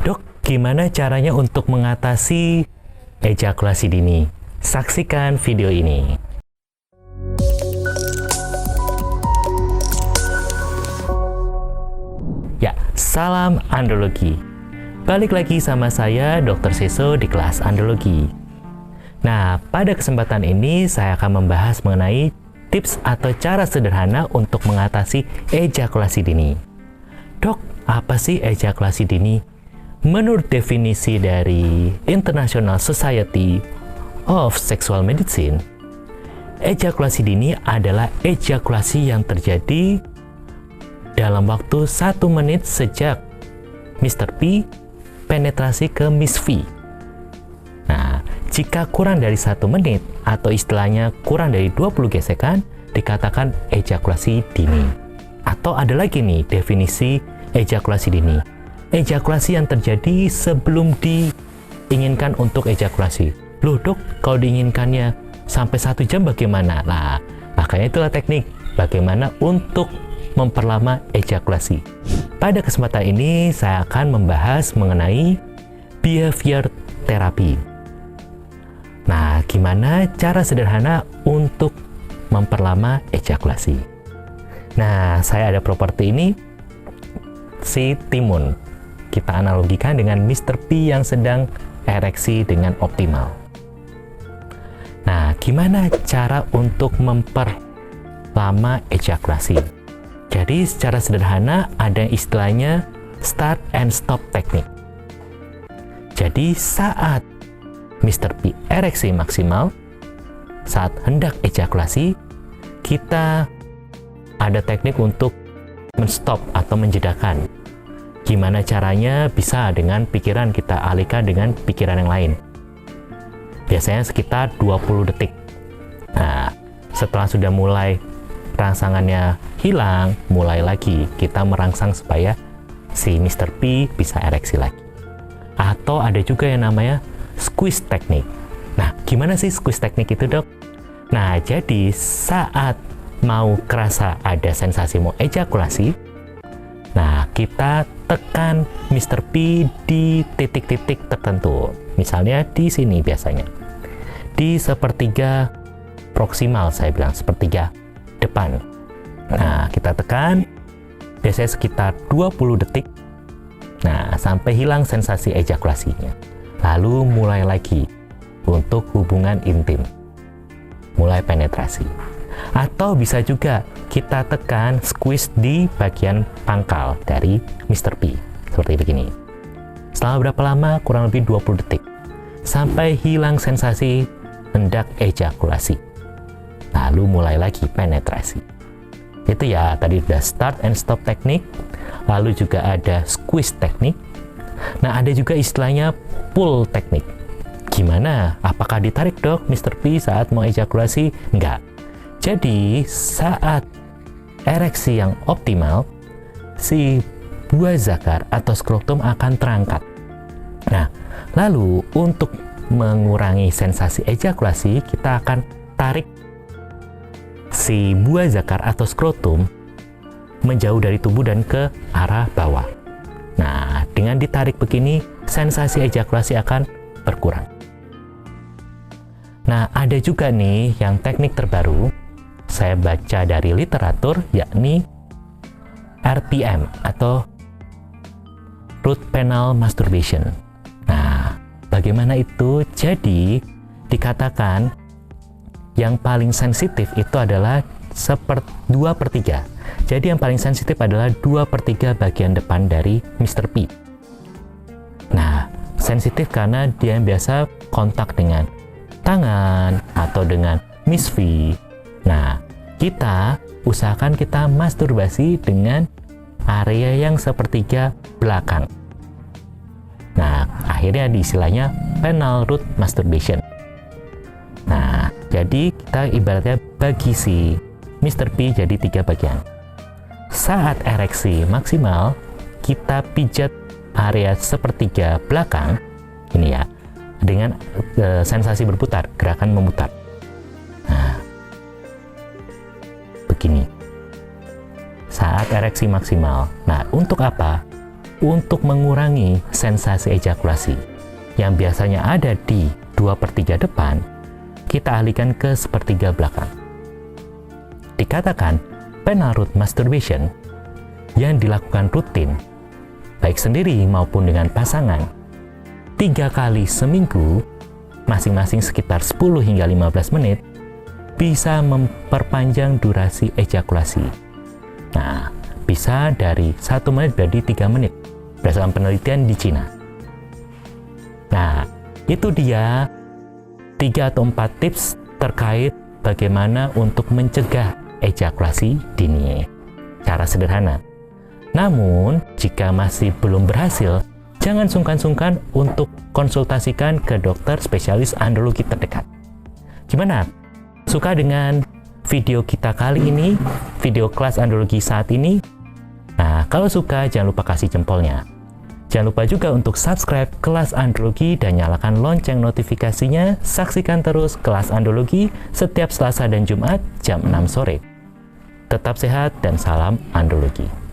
Dok, gimana caranya untuk mengatasi ejakulasi dini? Saksikan video ini. Ya, salam andrologi. Balik lagi sama saya, Dr. Seso di kelas andrologi. Nah, pada kesempatan ini saya akan membahas mengenai tips atau cara sederhana untuk mengatasi ejakulasi dini. Dok, apa sih ejakulasi dini? Menurut definisi dari International Society of Sexual Medicine, ejakulasi dini adalah ejakulasi yang terjadi dalam waktu 1 menit sejak Mr. P penetrasi ke Miss V. Nah, jika kurang dari 1 menit atau istilahnya kurang dari 20 gesekan, dikatakan ejakulasi dini. Atau ada lagi nih definisi ejakulasi dini. Ejakulasi yang terjadi sebelum diinginkan untuk ejakulasi. Loh dok, kalau diinginkannya sampai 1 jam bagaimana? Nah, makanya itulah teknik bagaimana untuk memperlama ejakulasi. Pada kesempatan ini saya akan membahas mengenai behavior therapy. Nah, gimana cara sederhana untuk memperlama ejakulasi? Nah, saya ada properti ini, si timun. Kita analogikan dengan Mr. P yang sedang ereksi dengan optimal. Nah, gimana cara untuk memperlama ejakulasi? Jadi, secara sederhana ada istilahnya start and stop teknik. Jadi, saat Mr. P ereksi maksimal, saat hendak ejakulasi, kita ada teknik untuk men-stop atau menjedakan. Gimana caranya? Bisa dengan pikiran kita alihkan dengan pikiran yang lain. Biasanya sekitar 20 detik. Nah, setelah sudah mulai rangsangannya hilang, mulai lagi kita merangsang supaya si Mr. P bisa ereksi lagi. Atau ada juga yang namanya squeeze teknik. Nah, gimana sih squeeze teknik itu, dok? Nah, jadi saat mau kerasa ada sensasi mau ejakulasi, nah kita tekan Mr. P di titik-titik tertentu. Misalnya di sini biasanya. Di sepertiga proksimal, saya bilang sepertiga depan. Nah, kita tekan biasanya sekitar 20 detik. Nah, sampai hilang sensasi ejakulasinya. Lalu mulai lagi untuk hubungan intim. Mulai penetrasi. Atau bisa juga kita tekan squeeze di bagian pangkal dari Mr. P. Seperti begini. Setelah berapa lama? Kurang lebih 20 detik. Sampai hilang sensasi hendak ejakulasi. Lalu mulai lagi penetrasi. Itu ya, tadi sudah start and stop teknik. Lalu juga ada squeeze teknik. Nah, ada juga istilahnya pull teknik. Gimana? Apakah ditarik, dok, Mr. P saat mau ejakulasi? Enggak. Jadi, saat ereksi yang optimal, si buah zakar atau skrotum akan terangkat. Nah, lalu untuk mengurangi sensasi ejakulasi, kita akan tarik si buah zakar atau skrotum menjauh dari tubuh dan ke arah bawah. Nah, dengan ditarik begini, sensasi ejakulasi akan berkurang. Nah, ada juga nih yang teknik terbaru, saya baca dari literatur, yakni RPM atau Root Penal Masturbation. Nah, bagaimana itu? Jadi, dikatakan yang paling sensitif itu adalah 2/3. Jadi yang paling sensitif adalah 2/3 bagian depan dari Mr. P. Nah, sensitif karena dia biasa kontak dengan tangan atau dengan Miss V. Nah, kita usahakan kita masturbasi dengan area yang sepertiga belakang. Nah, akhirnya istilahnya penile root masturbation. Nah, jadi kita ibaratnya bagi si Mr. P jadi 3 bagian. Saat ereksi maksimal, kita pijat area sepertiga belakang, ini ya, dengan sensasi berputar, gerakan memutar. Nah, begini. Saat ereksi maksimal. Nah, untuk apa? untuk mengurangi sensasi ejakulasi yang biasanya ada di 2/3 depan, kita alihkan ke sepertiga belakang. Dikatakan penile root masturbation yang dilakukan rutin, baik sendiri maupun dengan pasangan, 3 kali seminggu, masing-masing sekitar 10 hingga 15 menit, bisa memperpanjang durasi ejakulasi. Nah, bisa dari 1 menit menjadi 3 menit, berdasarkan penelitian di Cina. Nah, itu dia 3 atau 4 tips terkait bagaimana untuk mencegah ejakulasi dini. Cara sederhana. Namun, jika masih belum berhasil, jangan sungkan-sungkan untuk konsultasikan ke dokter spesialis andrologi terdekat. Gimana? Suka dengan video kita kali ini, video kelas andrologi saat ini? Nah, kalau suka jangan lupa kasih jempolnya. Jangan lupa juga untuk subscribe kelas andrologi dan nyalakan lonceng notifikasinya. Saksikan terus kelas andrologi setiap Selasa dan Jumat jam 6 sore. Tetap sehat dan salam andrologi.